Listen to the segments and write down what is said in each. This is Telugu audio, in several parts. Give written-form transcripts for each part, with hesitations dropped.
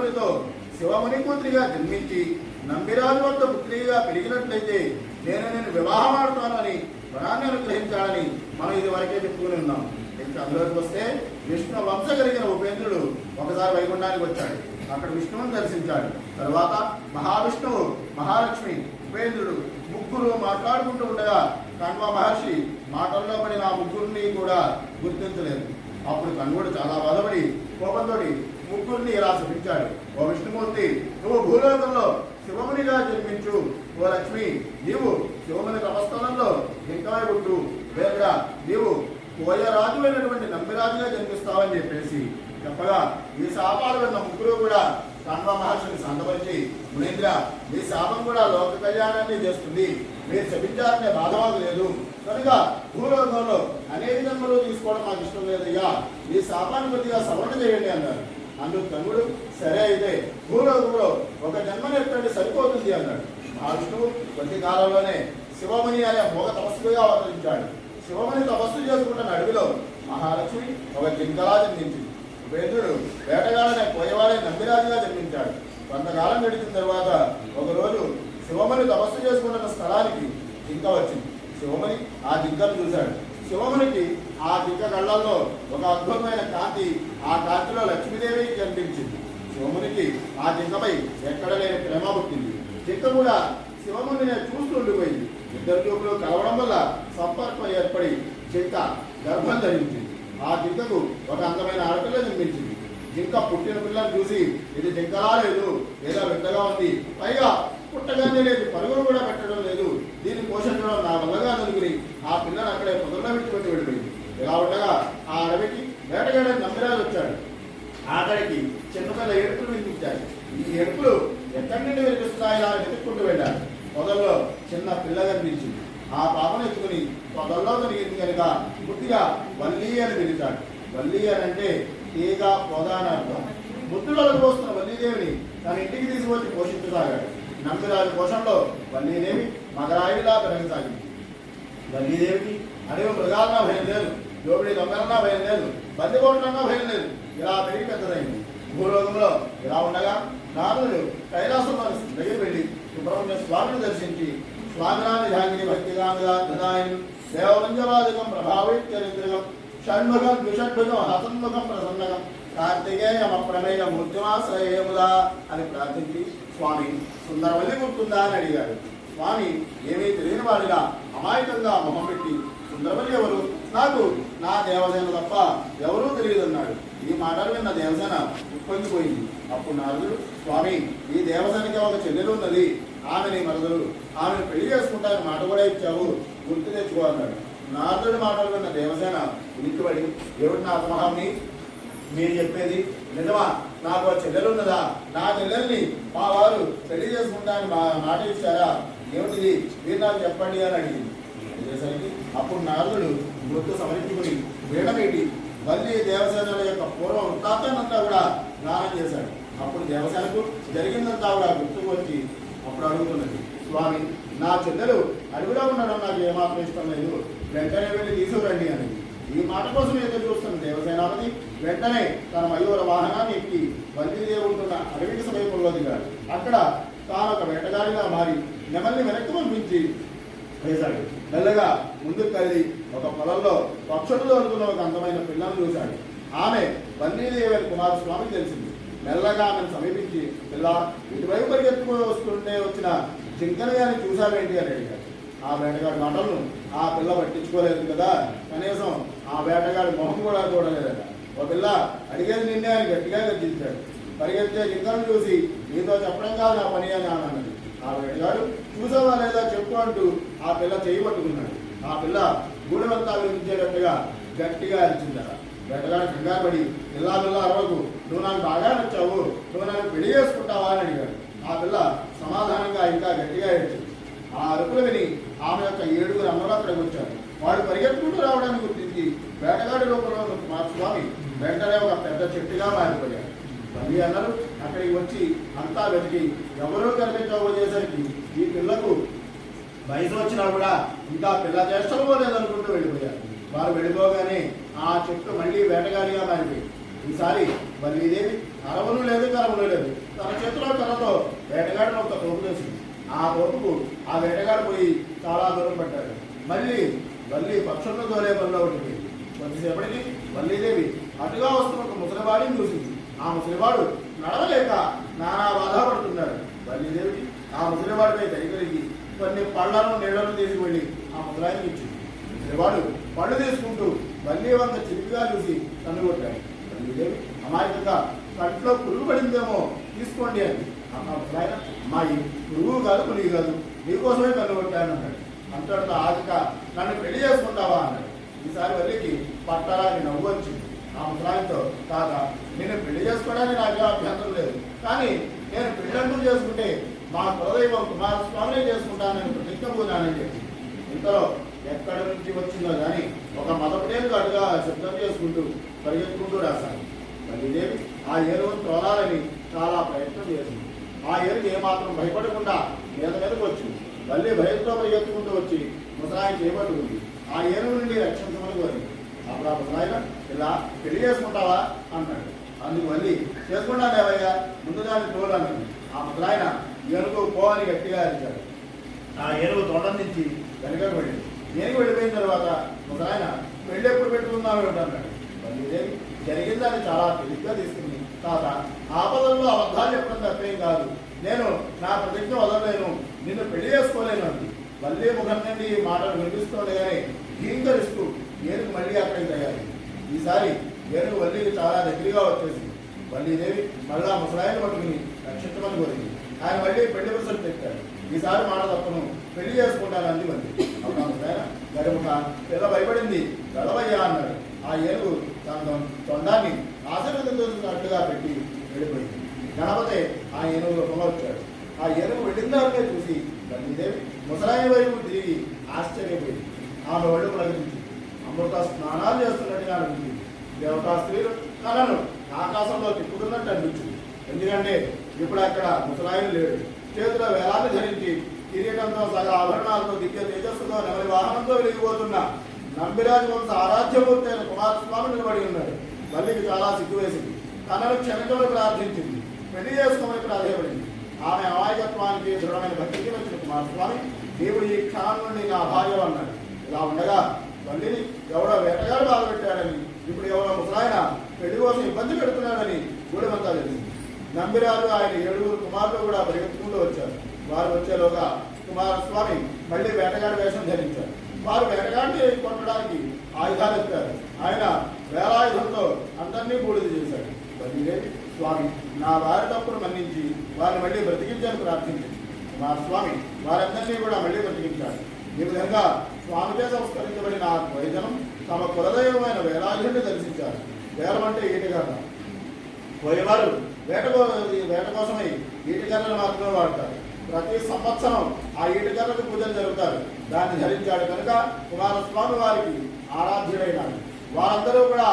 నంబిరాజుడితో శివముని కూతురిగా జన్మించి నంబిరాజు వద్ద పుత్రిగా పెరిగినట్లయితే నేను వివాహం ఆడుతానని వరాన్ని అనుగ్రహించాలని మనం ఇది వరకే చెప్పుకుని ఉన్నాం. ఇంకా అందులోకి వస్తే విష్ణు వంశ కలిగిన ఉపేంద్రుడు ఒకసారి వైకుంఠానికి వచ్చాడు. అక్కడ విష్ణువుని దర్శించాడు. తర్వాత మహావిష్ణువు, మహాలక్ష్మి, ఉపేంద్రుడు ముగ్గురు మాట్లాడుకుంటూ ఉండగా కణ్వ మహర్షి మాటల్లో పడిన ఆ ముగ్గురిని కూడా గుర్తించలేదు. అప్పుడు కణ్వుడు చాలా బాధపడి కోపంతో ముగ్గురిని ఇలా శపించాడు. ఓ విష్ణుమూర్తి, నువ్వు భూలోకంలో శివమునిగా జన్మించు. ఓ లక్ష్మి, నీవు శివముని తపస్థలంలో జింకమై పుట్టు. వేరుగా నీవు కోయరాజు అయినటువంటి నంబిరాజుగా జన్మిస్తావని చెప్పేసి చెప్పగా ఈ శాపాలు విన్న ముగ్గురు కూడా కణ్వ మహర్షిని సంతపరిచి, మునీంద్ర, మీ శాపం కూడా లోక కళ్యాణాన్ని చేస్తుంది. మీరు శపించారనే బాధ మాకు లేదు కనుక భూలోకంలో అనేక జన్మలు తీసుకోవడం మాకు ఇష్టం లేదయ్యా, ఈ శాపాన్ని కొద్దిగా సవరణ చేయండి అన్నారు. అందుకు కణ్వుడు, సరే అయితే భూలోకంలో ఒక జన్మను ఎత్తండి సరిపోతుంది అన్నాడు. మహావిష్ణువు కొద్ది కాలంలోనే శివముని అనే భోగ తపస్సుగా అవతరించాడు. శివముని తపస్సు చేసుకుంటున్న అడవిలో మహాలక్ష్మి ఒక జింకలా జన్మించింది. ఉపేంద్రుడు వేటగాడనే పోయేవాడే నంబిరాజుగా జన్మించాడు. కొంతకాలం గడిచిన తర్వాత ఒకరోజు శివముని తపస్సు చేసుకుంటున్న స్థలానికి జింక వచ్చింది. శివముని ఆ జింకను చూశాడు. శివమునికి ఆ జింక కళ్ళల్లో ఒక అద్భుతమైన కాంతి, ఆ కాంతిలో లక్ష్మీదేవి కనిపించింది. శివమునికి ఆ జింకపై ఎక్కడ లేని ప్రేమ పుట్టింది. జింక కూడా శివముని చూస్తూ ఉండిపోయింది. ఇద్దరు చూపులు కలవడం వల్ల సంపర్కం ఏర్పడి జింక గర్భం ధరించింది. ఆ జింకకు ఒక అందమైన ఆడపిల్ల జన్మించింది. జింక పుట్టిన పిల్లని చూసి ఇది జింకలా లేదు, ఏదో వింతగా ఉంది, పైగా పుట్టగానే లేదు, పరుగులు కూడా పెట్టడం లేదు, దీన్ని పోషించడం నా వల్లగా అనుకుని ఆ పిల్లని అక్కడే పొదల్లో పెట్టుకొని వెళ్ళిపోయింది. ఇలా ఉండగా ఆ అడవికి వేటగాడని నంబిరాజు వచ్చాడు. అక్కడికి చిన్న పిల్ల ఏడుపులు వినిపించాయి. ఈ ఏడుపులు ఎక్కడి నుండి వినిపిస్తున్నాయో వెతుక్కుంటూ వెళ్ళాడు. పొదల్లో చిన్న పిల్ల కనిపించింది. ఆ పాపను ఎత్తుకుని పొదల్లో కలిగింది కనుక ముద్దుగా వల్లి అని పిలిచాడు. వల్లి అని అంటే తీగ, పొద అని అర్థం. ముద్దులకు వస్తున్న వల్లీదేవిని తన ఇంటికి తీసుకొచ్చి పోషించసాగాడు. నంబిరాజు పోషణలో వల్లీదేవి మగరాయిలా పెరగసాగింది. వల్లీదేవికి అడవి మృగాలన్నా భయం లేదు, దోపిడీ దొంగలన్నా భయం లేదు, బందిపోట్లన్నా భయం లేదు. ఇలా పెరిగి పెద్దదైంది. భూలోకంలో ఇలా ఉండగా నారదుడు కైలాసంలో దగ్గర వెళ్ళి సుబ్రహ్మణ్య స్వామిని దర్శించి స్వామినాథ జాంగిరి భక్తిగాంగా దదాయం దేవవంజవాదికం ప్రభావిత్యరిద్రగం షణ్ముఖం ద్విషడ్భుజం హసన్ముఖం ప్రసన్నగం కార్తికేయం అప్రమేయ మూర్తిమాశ్రయేముదా అని ప్రార్థించి, స్వామి సుందరవల్లి గుర్తుందా అని అడిగాడు. స్వామి ఏమీ తెలియని వాడిగా అమాయకంగా మొహం పెట్టి, సుందరవల్లి ఎవరు? నాకు నా దేవసేన తప్ప ఎవరూ తెలియదన్నాడు. ఈ మాటలు విన్న దేవసేన ఉప్పొంగిపోయింది. అప్పుడు నారదుడు, స్వామి ఈ దేవసేనకి ఒక చెల్లెలు ఉన్నది, ఆమెని మరదలు, ఆమెను పెళ్లి చేసుకుంటానని మాట కూడా ఇచ్చావు, గుర్తు తెచ్చుకో అన్నాడు. నారదుడి మాటలు విన్న దేవసేన ఉనికిపడి, ఏమిటి నా అసమహాన్ని మీరు చెప్పేది నిజమా? నాకు చెల్లెలు ఉన్నదా? నా చెల్లెల్ని మా వారు పెళ్లి చేసుకుంటానని మాట ఇచ్చారా? ఏమిటిది మీరు నాకు చెప్పండి అని అడిగింది. అడిగేసరికి అప్పుడు నారదుడు గుర్తు సమరించుకుని వీడమేటి వల్లి దేవసేనల యొక్క పూర్వ వృత్తాంతాన్నంతా కూడా గానం చేశాడు. అప్పుడు దేవసేనకు జరిగిందంతా కూడా గుర్తుకు వచ్చి అప్పుడు అడుగుతున్నది, స్వామి నా చెల్లెలు అడవిలో ఉండడం నాకు ఏమాత్రం ఇష్టం లేదు, వెంటనే వెళ్ళి తీసుకురండి అని. ఈ మాట కోసం ఎదురు చూస్తున్న దేవసేనాపతి వెంటనే తన మయూర వాహనాన్ని ఎక్కి వల్లీదేవి ఉంటున్న అడవికి సమీపంలో దిగాడు. అక్కడ తాను ఒక వేటగాడిగా మారి నెమల్ని వెనక్కి పంపించి వేశాడు. మెల్లగా ముందుకు కదిలి ఒక పొలంలో పక్షులు దొరుకుతున్న ఒక అందమైన పిల్లను చూశాడు. ఆమె వల్లీదేవి కుమారస్వామికి తెలిసింది. మెల్లగా ఆమెను సమీపించి, పిల్ల ఇటువైపు పరిగెత్తుకుని వస్తుంటే వచ్చిన జింకని గారిని చూశావేంటి అని అడిగాడు. ఆ వేటగాడి మాటలను ఆ పిల్ల పట్టించుకోలేదు కదా, కనీసం ఆ వేటగాడి మొహం కూడా చూడలేదట. ఒక పిల్ల అడిగేది నిన్నే అని గట్టిగా గర్జించాడు. పరిగెత్తే జింకను చూసి, నీతో చెప్పడం కాదు నా పని అని అన్నది. ఆ వేటగాడు చూసావా లేదా చెప్పు అంటూ ఆ పిల్ల చేయి పట్టుకున్నాడు. ఆ పిల్ల గూడెమంతా వినిపించేటట్టుగా గట్టిగా అరిచిందట. వేటగాడు కంగారు పడి, పిల్లా అరవకు, నువ్వు నాకు బాగా నచ్చావు, నువ్వు నన్ను పెళ్లి చేసుకుంటావా అని అడిగాడు. ఆ పిల్ల సమాధానంగా ఇంకా గట్టిగా ఏడ్చింది. ఆ అరుపులు విని ఆమె యొక్క 7 అమ్మలు అక్కడికి వచ్చారు. వాడు పరిగెత్తుకుంటూ రావడానికి గుర్తించి వేటగాడి రూపంలో మా స్వామి వెంటనే ఒక పెద్ద చెట్టుగా మారిపోయాడు. మళ్ళీ అన్నారు అక్కడికి వచ్చి అంతా వెతికి ఎవరూ కనిపించకపోయేసరికి ఈ పిల్లకు వయసు వచ్చినా కూడా ఇంకా పిల్ల చేష్టలు పోలేదనుకుంటూ వెళ్ళిపోయారు. వారు వెళ్ళిపోగానే ఆ చెట్టు మళ్ళీ వేటగాడిగా మారిపోయింది. ఈసారి వల్లీదేవి అరవను లేదు కరవను లేదు. తన చేతిలో కర్రతో వేటగాడిని ఒక తోపు వేసింది. ఆ తోపుకు ఆ వేటగాడు పోయి చాలా దూరం పడ్డాడు. మళ్ళీ వల్లి పక్షులను దోలే పనిలో ఉంటుంది. కొద్దిసేపటికి వల్లీదేవి అటుగా వస్తున్న ఒక ముసలివాడిని చూసింది. ఆ ముసలివాడు నడవలేక నానా బాధపడుతున్నాడు. వల్లీదేవికి ఆ ముసలివాడిపై దయగలిగి కొన్ని పళ్ళను నీళ్లను తీసుకువెళ్ళి ఆ ముసలాయికి ఇచ్చింది. ముసలివాడు పళ్ళు తీసుకుంటూ వల్లి వంక చిరిపిగా చూసి కన్నుగొట్టాడు. వల్లీదేవి అమాయకంగా కంట్లో పురుగు పడిందేమో తీసుకోండి అని. అమ్మ ముసలాయన అమ్మాయి పురుగు కాదు పులిగి కాదు, నీకోసమే కన్నుగొట్టాను అన్నాడు. అంతటితో ఆగక నన్ను పెళ్లి చేసుకుంటావా అన్నాడు. ఈసారి వల్లికి పట్టరాని నవ్వు వచ్చింది. ఆ ముసలాయంతో కాక నేను పెళ్లి చేసుకోవడానికి నాకే అభ్యంతరం లేదు, కానీ నేను పెళ్ళంటూ చేసుకుంటే మా కులదైవం కుమారస్వామిని చేసుకుంటానని ప్రతిజ్ఞ పూనానని చెప్పి ఇంతలో ఎక్కడి నుంచి వచ్చిందో కానీ ఒక మదపుటేను అటుగా శబ్దం చేసుకుంటూ పరిగెత్తుకుంటూ రాశాను. వల్లీదేవి ఆ ఏనుగును తోలాలని చాలా ప్రయత్నం చేసింది. ఆ ఏనుగు ఏమాత్రం భయపడకుండా మీదకు వచ్చింది. వల్లి భయంతో పరిగెత్తుకుంటూ వచ్చి ముసలాయి చేపట్టుకుంది. ఆ ఏనుగు నుండి రక్షించమని కోరింది. అప్పుడు ఆ ముసలాయన ఇలా పెళ్లి చేసుకుంటావా అన్నాడు. అందుకు వల్లి చేసుకుంటానేవయ్యా, ముందు దాన్ని తోలు అన్నది. ఆ ముసలాయన ఏనుగు పో అని గట్టిగా అరిచాడు. ఆ ఏనుగు తోటం నుంచి వెనుకకు వెళ్ళింది. ఏనుగు వెళ్ళిపోయిన తర్వాత ముసలాయన పెళ్లి ఎప్పుడు పెట్టుకుందాం ఏమిటన్నాడు. వల్లీదేవి జరిగిందని చాలా తెలివిగా తీసుకుంది. తాత ఆపదల్లో అబద్ధాలు చెప్పడం తప్పేం కాదు, నేను నా ప్రతిజ్ఞ వదలలేను, నిన్ను పెళ్లి చేసుకోలేను అంది. వల్లి ముఖం నుండి ఈ మాటలు వినిపిస్తుండగానే భీంకరిస్తూ ఏనుగు మళ్ళీ అక్కడికి తయారు. ఈసారి ఏనుగు వల్లికి చాలా దగ్గరగా వచ్చేసింది. వల్లీదేవి మళ్ళా ముసలాయిని పట్టుకుని రక్షించమని కోరింది. ఆయన మళ్ళీ పెళ్లి పురుషులు పెట్టాడు. ఈసారి మాట తప్పను, పెళ్లి చేసుకుంటాను అంది వల్లి. అప్పుడు ముసలాయన గరుముఖ పిల్ల భయపడింది, గడవయ్యా అన్నాడు. ఆ ఏనుగు తన తొండాన్ని ఆశీర్వదించినట్టుగా పెట్టి వెళ్ళిపోయింది. గణపతి ఆ ఏనుగు రూపంలో వచ్చాడు. ఆ ఏనుగు వెళ్ళిందాకే చూసి వల్లీదేవి ముసలాయి వైపు తిరిగి ఆశ్చర్యపోయింది. ఆమె ఒళ్ళు ప్రకటించింది. అమృత స్నానాలు చేస్తున్నట్టుగా అనిపించింది. దేవతా స్త్రీలు తనను ఆకాశంలో తిప్పుతున్నట్టు అనిపించింది. ఎందుకంటే ఇప్పుడు అక్కడ ముసలాయిని లేడు. చేతిలో వేలాన్ని ధరించి కిరీటంతో సగ ఆభరణాలతో దివ్య తేజస్సుతో నెమలి వాహనంతో వెలిగిపోతున్న నంబిరాజు వంశ ఆరాధ్యమూర్తి అయిన కుమారస్వామి నిలబడి ఉన్నాడు. వల్లికి చాలా సిగ్గు వేసింది. తనను క్షమించమని ప్రార్థించింది. పెళ్లి చేసుకోమని ప్రాధాయపడింది. ఆమె అమాయకత్వానికి దృఢమైన భక్తికి వచ్చిన కుమారస్వామి దేవుడు ఈ క్షణం నుండి నా భార్య అన్నాడు. ఇలా ఉండగా వల్లిని ఎవడో వేటగాడు బాధపెట్టాడని, ఇప్పుడు ఎవరో ముసలాయన పెళ్లి కోసం ఇబ్బంది పెడుతున్నాడని గూడెమంతా తెలిసింది. నంబిరాజు ఆయన 7 కుమారులు కూడా పరిగెత్తుకుంటూ వచ్చారు. వారు వచ్చేలోగా కుమారస్వామి మళ్ళీ వేటగాడి వేషం ధరించారు. వారు వేటగాడిని కొట్టడానికి ఆయుధాలు ఎత్తారు. ఆయన వేలాయుధంతో అందరినీ బూడిద చేశాడు. వల్లీదేవి స్వామి నా వారి తప్పును మన్నించి వారిని మళ్ళీ బ్రతికించని ప్రార్థించింది. కుమారస్వామి వారందరినీ కూడా మళ్ళీ బ్రతికించాడు. ఈ విధంగా స్వామిచే సంస్కరించబడిన ఆ వైద్యం తమ కులదైవమైన వేలాయుధుడిని దర్శించారు. వేలం అంటే ఈటగర్ర. పోయేవారు వేట కోసమై ఈటగర్రను మాత్రమే వాడతారు. ప్రతి సంవత్సరం ఆ ఈటగర్రకు పూజలు జరుగుతారు. దాన్ని ధరించాడు కనుక కుమారస్వామి వారికి ఆరాధ్యుడైనాడు. వారందరూ కూడా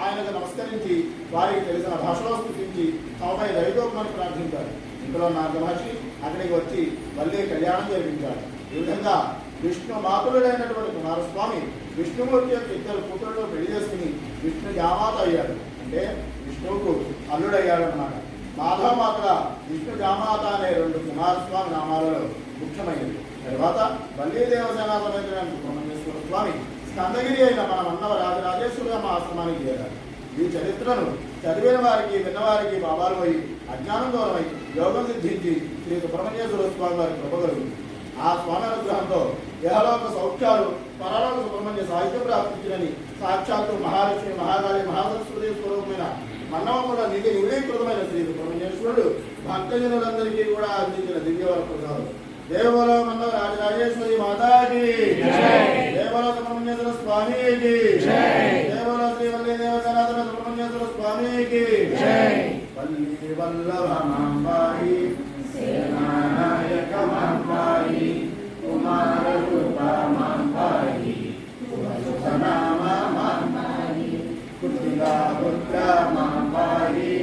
ఆయనకు నమస్కరించి వారికి తెలిసిన భాషలో స్థుతించి తమపై దైవోపమని ప్రార్థించారు. ఇందులో నాగమహర్షి అక్కడికి వచ్చి మళ్ళీ కళ్యాణం జరిపించాడు. ఈ విధంగా విష్ణు మాతులుడైనటువంటి కుమారస్వామి విష్ణుమూర్తి యొక్క 2 కూతుళ్ళు పెళ్లి చేసుకుని విష్ణు జామాత అయ్యాడు. అంటే విష్ణువుకు అల్లుడయ్యాడు అన్నమాట. మాధవమాతగా విష్ణు జామాత అనే 2 కుమారస్వామి నామాలలో ముఖ్యమైనది. తర్వాత వల్లీ దేవసేన సమేతమైన సుబ్రహ్మణ్యేశ్వర స్వామి స్కందగిరి అయిన మన మన్నవ రాజరాజేశ్వరి అమ్మ ఆశ్రమానికి చేరారు. ఈ చరిత్రను చదివిన వారికి విన్నవారికి బాబాలు పోయి అజ్ఞానం దూరమై యోగం సిద్ధించి శ్రీ సుబ్రహ్మణ్యేశ్వర స్వామి వారి కృపగలుగుతుంది. ఆ స్వామి అనుగ్రహంతో ఇహలోక సౌఖ్యాలు, పరలోక సుబ్రహ్మణ్య సాహిత్యం ప్రాప్తించినని సాక్షాత్తు మహాలక్ష్మి, మహాకాళి, మహాసరస్వతి స్వరూపమైన మన్నవముల నిధి నివీకృతమైన శ్రీ సుబ్రహ్మణ్యేశ్వరుడు భక్తజనులందరికీ కూడా అందించిన దివ్యవర ప్రసాదం. దేవలో మన్నవ రాజరాజేశ్వరి మాతాకి, దేవలో సుబ్రహ్మణ్యేశ్వర స్వామికి, దేవలో శ్రీ వల్లీ దేవసేనాథన సుబ్రహ్మణ్యేశ్వర స్వామికి. వల్లీ వల్లభ మాంబాయి, సేనానాయక మాంబాయి, కుమార రూప మాంబాయి, కులసుతనామ మాంబాయి, కుటిలా పుత్ర మాంబాయి,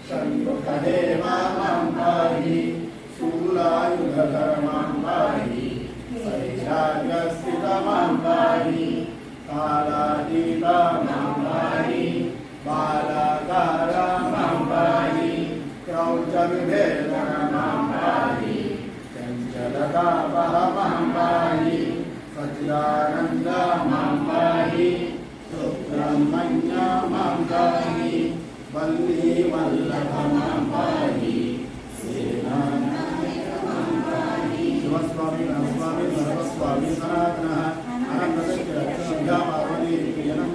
షణ్ముఖదేవ మాంబాయి, శూలాయుధర మాంబాయి, శైలాగ్రస్థిత మాంబాయి, కాలాతీత మాంబాయి, బాలాకార పంచవిభేదనమాం పాహి చంచలతాపహమహం పాహి సచ్చిదానంద మాం పాహి సుబ్రహ్మణ్య మాం పాహి వల్లీ వల్లభ మాం పాహి సేనానాయక మాం పాహి శివస్వామి నమస్వామి సర్వస్వామి సనాతనః అనంతస్య రక్షణాభ్యాం ఆవలి ప్రియనం